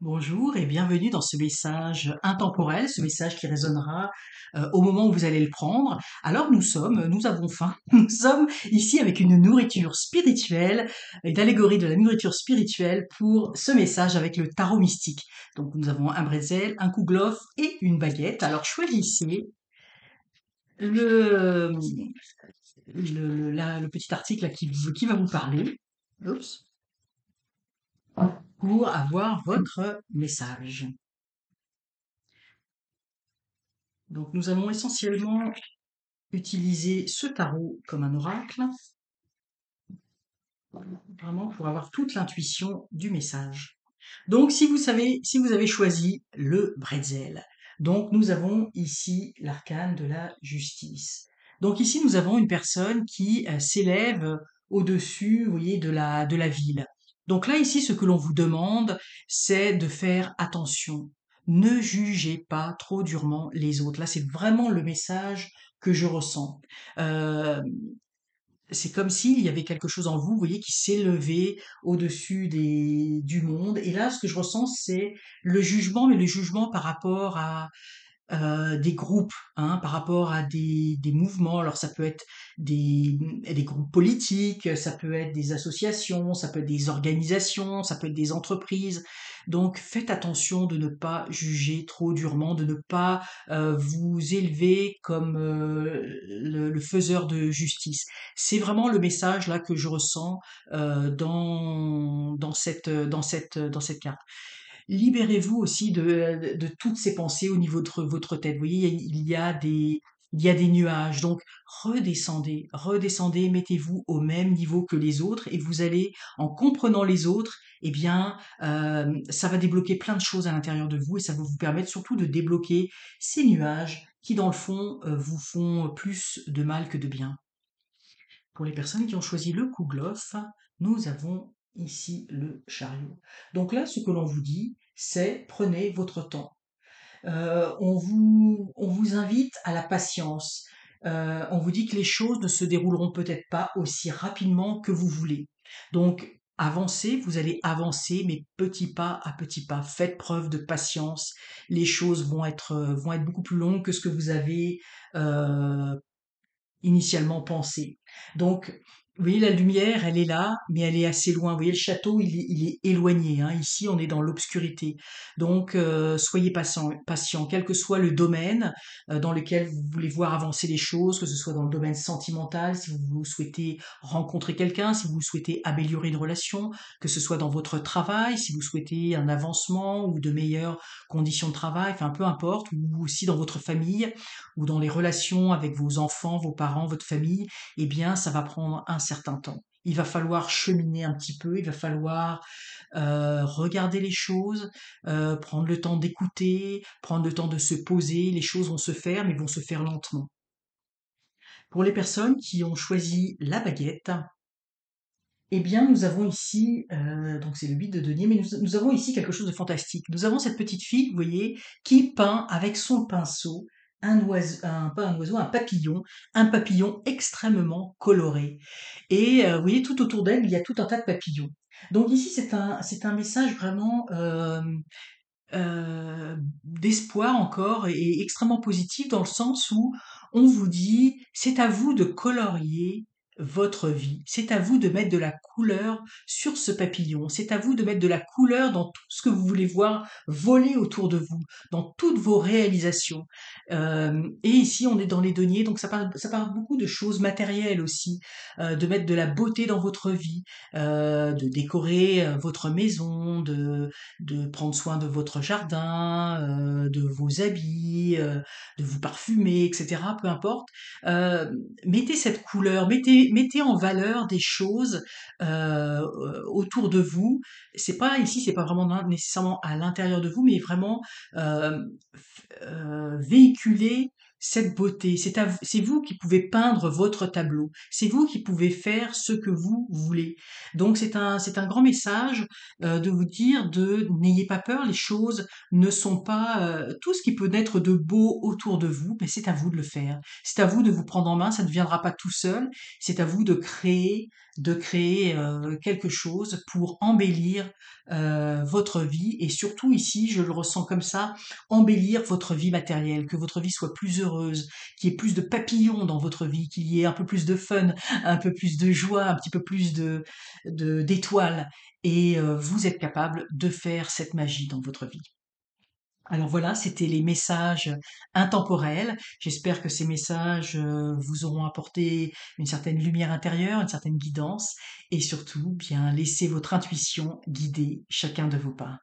Bonjour et bienvenue dans ce message intemporel, ce message qui résonnera au moment où vous allez le prendre. Alors nous avons faim, nous sommes ici avec une nourriture spirituelle, une allégorie de la nourriture spirituelle pour ce message avec le tarot mystique. Donc nous avons un bretzel, un kouglof et une baguette. Alors choisissez le, le petit article là qui va vous parler. Oups. Pour avoir votre message. Donc nous allons essentiellement utiliser ce tarot comme un oracle, vraiment pour avoir toute l'intuition du message. Donc si vous avez choisi le bretzel, donc nous avons ici l'arcane de la justice. Donc ici nous avons une personne qui s'élève au-dessus, vous voyez, de la ville. Donc là ici ce que l'on vous demande, c'est de faire attention. Ne jugez pas trop durement les autres. Là c'est vraiment le message que je ressens. Euh, c'est comme s'il y avait quelque chose en vous, vous voyez, qui s'élevait au-dessus du monde. Et là, ce que je ressens, c'est le jugement, mais le jugement par rapport à des groupes, hein, par rapport à des mouvements. Alors ça peut être des groupes politiques, ça peut être des associations, ça peut être des organisations, ça peut être des entreprises. Donc faites attention de ne pas juger trop durement, de ne pas vous élever comme le faiseur de justice. C'est vraiment le message là que je ressens dans cette carte. Libérez-vous aussi de toutes ces pensées au niveau de votre tête. Vous voyez, il y a des nuages. Donc, redescendez, redescendez, mettez-vous au même niveau que les autres et vous allez, en comprenant les autres, eh bien, ça va débloquer plein de choses à l'intérieur de vous et ça va vous permettre surtout de débloquer ces nuages qui, dans le fond, vous font plus de mal que de bien. Pour les personnes qui ont choisi le Kouglof, nous avons ici le chariot. Donc là, ce que l'on vous dit, c'est prenez votre temps. On vous invite à la patience. On vous dit que les choses ne se dérouleront peut-être pas aussi rapidement que vous voulez. Donc, avancez, vous allez avancer, mais petit pas à petit pas. Faites preuve de patience. Les choses vont être beaucoup plus longues que ce que vous avez euh, initialement pensé. Donc, vous voyez, la lumière, elle est là, mais elle est assez loin. Vous voyez, le château, il est éloigné, hein. Ici, on est dans l'obscurité. Donc, soyez patient, quel que soit le domaine dans lequel vous voulez voir avancer les choses, que ce soit dans le domaine sentimental, si vous souhaitez rencontrer quelqu'un, si vous souhaitez améliorer une relation, que ce soit dans votre travail, si vous souhaitez un avancement ou de meilleures conditions de travail, enfin, peu importe, ou aussi dans votre famille ou dans les relations avec vos enfants, vos parents, votre famille, eh bien, ça va prendre un certain temps. Il va falloir cheminer un petit peu, il va falloir regarder les choses, prendre le temps d'écouter, prendre le temps de se poser. Les choses vont se faire, mais vont se faire lentement. Pour les personnes qui ont choisi la baguette, eh bien, nous avons ici, donc c'est le 8 de denier, mais nous avons ici quelque chose de fantastique. Nous avons cette petite fille, vous voyez, qui peint avec son pinceau pas un oiseau, un papillon extrêmement coloré. Et vous voyez, tout autour d'elle, il y a tout un tas de papillons. Donc ici, c'est un message vraiment d'espoir encore et extrêmement positif dans le sens où on vous dit, c'est à vous de colorier votre vie. C'est à vous de mettre de la couleur sur ce papillon. C'est à vous de mettre de la couleur dans tout ce que vous voulez voir voler autour de vous, dans toutes vos réalisations. Et ici, on est dans les deniers, donc ça parle beaucoup de choses matérielles aussi, de mettre de la beauté dans votre vie, de décorer votre maison, de prendre soin de votre jardin, de vos habits, de vous parfumer, etc. Peu importe. Euh, Mettez cette couleur, mettez en valeur des choses autour de vous. C'est pas ici, c'est pas vraiment nécessairement à l'intérieur de vous, mais vraiment véhiculer cette beauté. C'est vous qui pouvez peindre votre tableau. C'est vous qui pouvez faire ce que vous voulez. Donc c'est un grand message de vous dire de n'ayez pas peur. Les choses ne sont pas tout ce qui peut naître de beau autour de vous. Mais c'est à vous de le faire. C'est à vous de vous prendre en main. Ça ne viendra pas tout seul. C'est à vous de créer quelque chose pour embellir votre vie et surtout ici, je le ressens comme ça, embellir votre vie matérielle, que votre vie soit plus heureuse, qu'il y ait plus de papillons dans votre vie, qu'il y ait un peu plus de fun, un peu plus de joie, un petit peu plus d'étoiles. Et vous êtes capable de faire cette magie dans votre vie. Alors voilà, c'était les messages intemporels. J'espère que ces messages vous auront apporté une certaine lumière intérieure, une certaine guidance, et surtout, bien, laissez votre intuition guider chacun de vos pas.